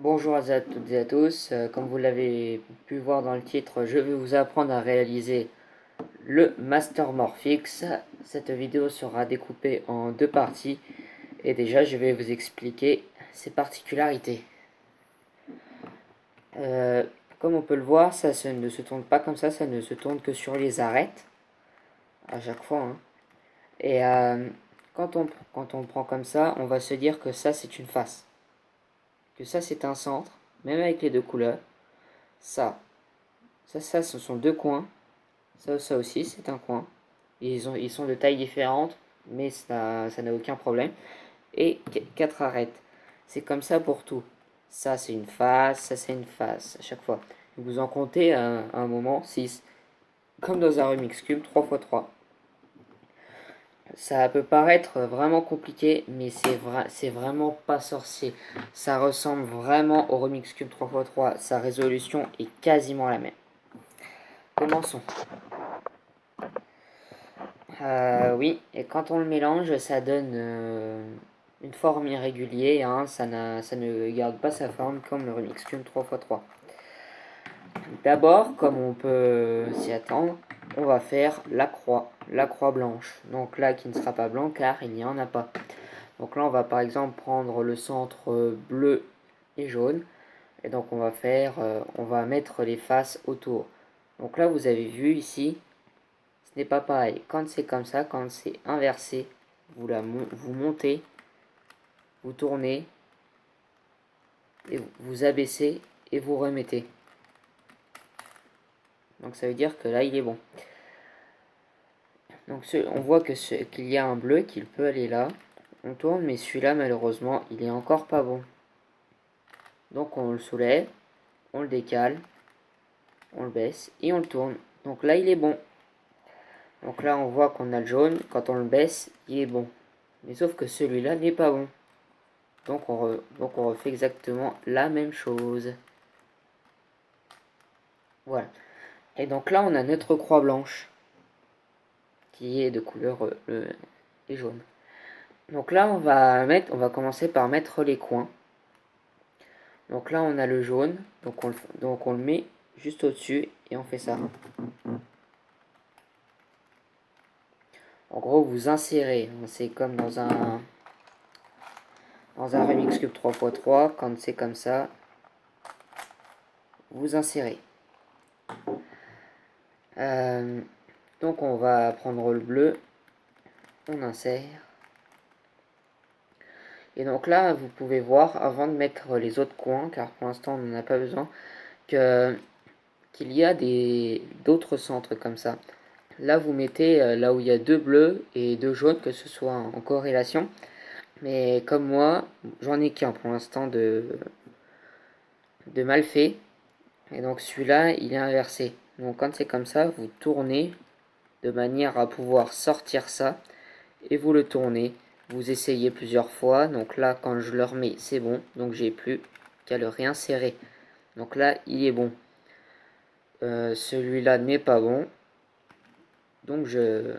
Bonjour à toutes et à tous, comme vous l'avez pu voir dans le titre, je vais vous apprendre à réaliser le Master Morphix. Cette vidéo sera découpée en deux parties et déjà je vais vous expliquer ses particularités. Euh, Comme on peut le voir, ça ne se tourne pas comme ça ne se tourne que sur les arêtes à chaque fois, hein. Et quand on prend comme ça, on va se dire que ça c'est une face, que ça c'est un centre, même avec les deux couleurs. Ça, ce sont deux coins. Ça aussi, c'est un coin. Ils sont de tailles différentes, mais ça n'a aucun problème. Et quatre arêtes. C'est comme ça pour tout. Ça, c'est une face, ça, c'est une face, à chaque fois. Vous en comptez à un moment 6. Comme dans un Rubik's Cube, 3 x 3. Ça peut paraître vraiment compliqué, mais c'est vraiment pas sorcier. Ça ressemble vraiment au Rubik's Cube 3 x 3. Sa résolution est quasiment la même. Commençons. Oui, et quand on le mélange, ça donne une forme irrégulière, hein, ça ne garde pas sa forme comme le Rubik's Cube 3 x 3. D'abord, comme on peut s'y attendre, on va faire la croix blanche. Donc là, qui ne sera pas blanc car il n'y en a pas. Donc là, on va par exemple prendre le centre bleu et jaune. Et donc on va mettre les faces autour. Donc là, vous avez vu ici, ce n'est pas pareil. Quand c'est comme ça, quand c'est inversé, vous montez, vous tournez, et vous abaissez et vous remettez. Donc ça veut dire que là, il est bon. Donc on voit qu'il y a un bleu, qu'il peut aller là. On tourne, mais celui-là, malheureusement, il est encore pas bon. Donc on le soulève, on le décale, on le baisse et on le tourne. Donc là, il est bon. Donc là, on voit qu'on a le jaune. Quand on le baisse, il est bon. Mais sauf que celui-là n'est pas bon. Donc on refait exactement la même chose. Voilà. Et donc là, on a notre croix blanche, qui est de couleur jaune. Donc là, on va commencer par mettre les coins. Donc là, on a le jaune, donc on le met juste au-dessus et on fait ça. En gros, vous insérez, c'est comme dans un Rubik's Cube 3 x 3, quand c'est comme ça, vous insérez. Donc on va prendre le bleu, on insère. Et donc là, vous pouvez voir, avant de mettre les autres coins, car pour l'instant on n'en a pas besoin, qu'il y a d'autres centres comme ça. Là, vous mettez là où il y a deux bleus et deux jaunes, que ce soit en corrélation. Mais comme moi, j'en ai qu'un pour l'instant de mal fait. Et donc celui-là, il est inversé. Donc quand c'est comme ça, vous tournez de manière à pouvoir sortir ça. Et vous le tournez. Vous essayez plusieurs fois. Donc là, quand je le remets, c'est bon. Donc j'ai plus qu'à le réinsérer. Donc là, il est bon. Celui-là n'est pas bon. Donc je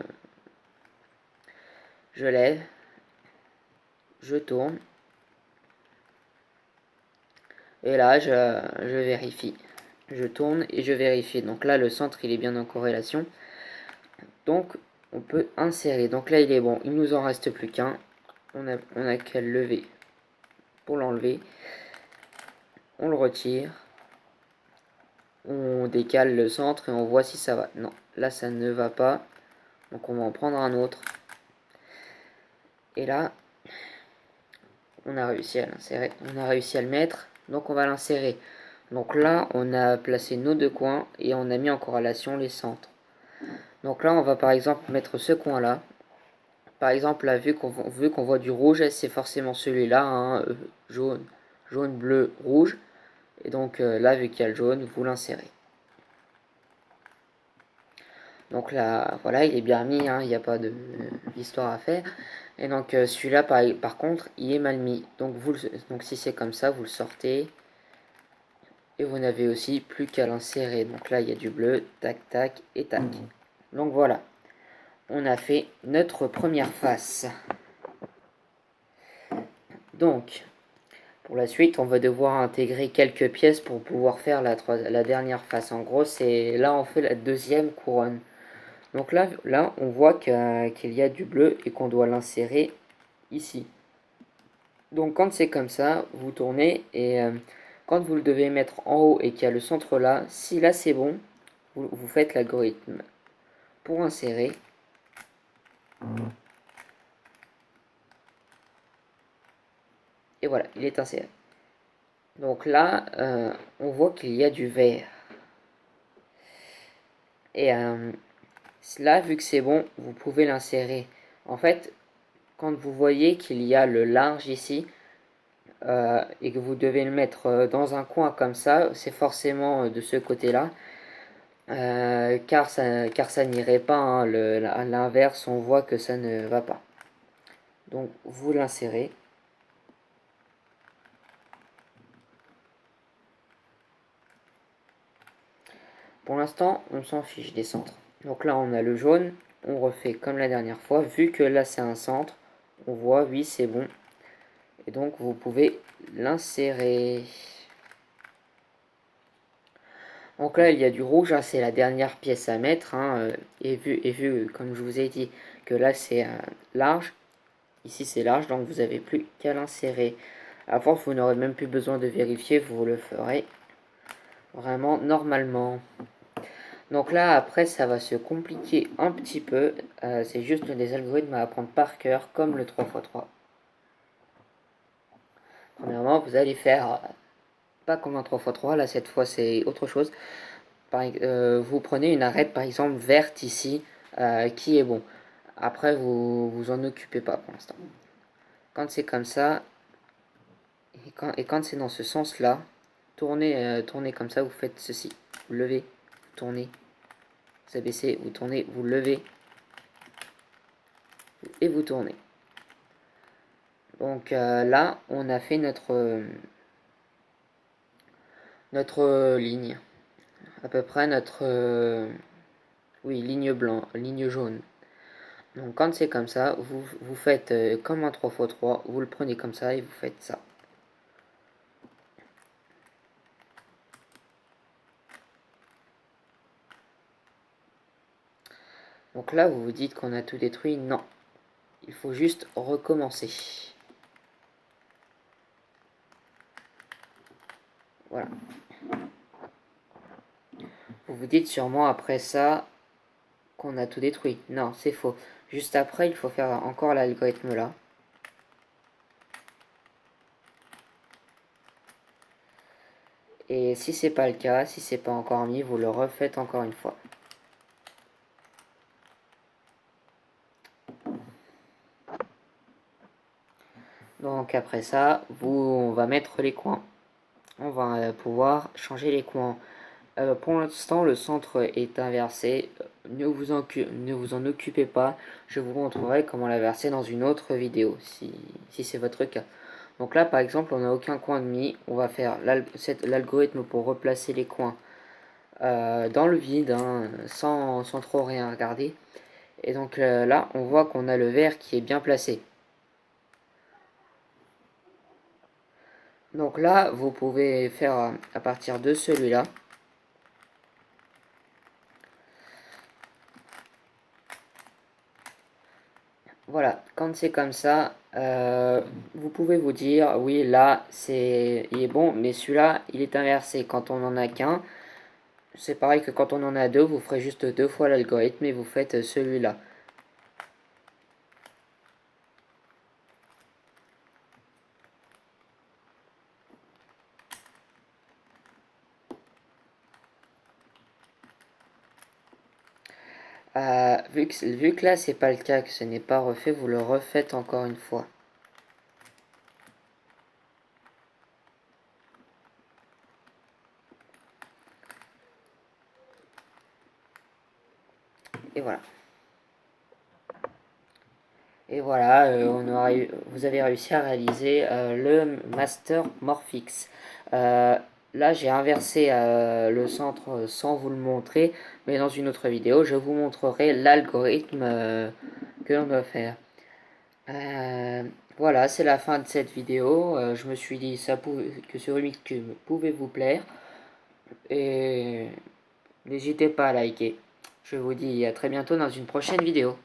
lève. Je tourne. Et là, je vérifie. Je tourne et je vérifie. Donc là, le centre, il est bien en corrélation. Donc, on peut insérer. Donc là, il est bon. Il nous en reste plus qu'un. On a qu'à le lever pour l'enlever. On le retire. On décale le centre et on voit si ça va. Non, là, ça ne va pas. Donc, on va en prendre un autre. Et là, on a réussi à l'insérer. On a réussi à le mettre. Donc, on va l'insérer. Donc là, on a placé nos deux coins et on a mis en corrélation les centres. Donc là, on va par exemple mettre ce coin-là. Par exemple, là, vu qu'on voit du rouge, c'est forcément celui-là, hein, jaune, jaune, bleu, rouge. Et donc là, vu qu'il y a le jaune, vous l'insérez. Donc là, voilà, il est bien mis, hein, il n'y a pas d'histoire à faire. Et donc celui-là, par contre, il est mal mis. Donc si c'est comme ça, vous le sortez. Et vous n'avez aussi plus qu'à l'insérer. Donc là, il y a du bleu, tac, tac et tac. Donc voilà, on a fait notre première face. Donc, Pour la suite, on va devoir intégrer quelques pièces pour pouvoir faire la dernière face. En gros, c'est là on fait la deuxième couronne. Donc là on voit qu'il y a du bleu et qu'on doit l'insérer ici. Donc quand c'est comme ça, vous tournez et quand vous le devez mettre en haut et qu'il y a le centre là, si là c'est bon, vous faites l'algorithme pour insérer. Et voilà, il est inséré. Donc là, on voit qu'il y a du vert. Et là, vu que c'est bon, vous pouvez l'insérer. En fait, quand vous voyez qu'il y a le large ici, et que vous devez le mettre dans un coin comme ça, c'est forcément de ce côté-là. Car ça n'irait pas, hein, à l'inverse, on voit que ça ne va pas. Donc vous l'insérez. Pour l'instant, on s'en fiche des centres. Donc là, on a le jaune, on refait comme la dernière fois. Vu que là, c'est un centre, on voit, oui, c'est bon. Et donc, vous pouvez l'insérer. Donc là, il y a du rouge, hein, c'est la dernière pièce à mettre. Hein, et vu, comme je vous ai dit, que là, c'est large. Ici, c'est large, donc vous n'avez plus qu'à l'insérer. À force, vous n'aurez même plus besoin de vérifier, vous le ferez vraiment normalement. Donc là, après, ça va se compliquer un petit peu. C'est juste des algorithmes à apprendre par cœur, comme le 3x3. Premièrement, vous allez faire, pas comme un 3x3, là, cette fois, c'est autre chose. Vous prenez une arête, par exemple, verte ici, qui est bon. Après, vous en occupez pas pour l'instant. Quand c'est comme ça, et quand c'est dans ce sens-là, tournez comme ça, vous faites ceci. Vous levez, vous tournez, vous abaissez, vous tournez, vous levez, et vous tournez. Donc là, on a fait notre ligne. À peu près notre oui, ligne blanc, ligne jaune. Donc quand c'est comme ça, vous faites comme un 3x3, vous le prenez comme ça et vous faites ça. Donc là, vous vous dites qu'on a tout détruit. Non, il faut juste recommencer. Voilà. Vous vous dites sûrement après ça qu'on a tout détruit. Non, c'est faux. Juste après, il faut faire encore l'algorithme là. Et si c'est pas le cas, si c'est pas encore mis, vous le refaites encore une fois. Donc après ça, on va mettre les coins. On va pouvoir changer les coins. Pour l'instant, le centre est inversé. Ne vous en occupez pas. Je vous montrerai comment l'inverser dans une autre vidéo, si c'est votre cas. Donc là, par exemple, on n'a aucun coin de mis. On va faire l'algorithme pour replacer les coins dans le vide, hein, sans trop rien regarder. Et donc là, on voit qu'on a le vert qui est bien placé. Donc là, vous pouvez faire à partir de celui-là. Voilà, quand c'est comme ça, vous pouvez vous dire, oui, là, il est bon, mais celui-là, il est inversé. Quand on en a qu'un, c'est pareil que quand on en a deux, vous ferez juste deux fois l'algorithme et vous faites celui-là. Vu que là, c'est pas le cas, que ce n'est pas refait, vous le refaites encore une fois. Et voilà. Et voilà, vous avez réussi à réaliser le Master Morphix. Là, j'ai inversé le centre sans vous le montrer, mais dans une autre vidéo, je vous montrerai l'algorithme que l'on doit faire. Euh, voilà, c'est la fin de cette vidéo. Je me suis dit que ce remix pouvait vous plaire. Et n'hésitez pas à liker. Je vous dis à très bientôt dans une prochaine vidéo.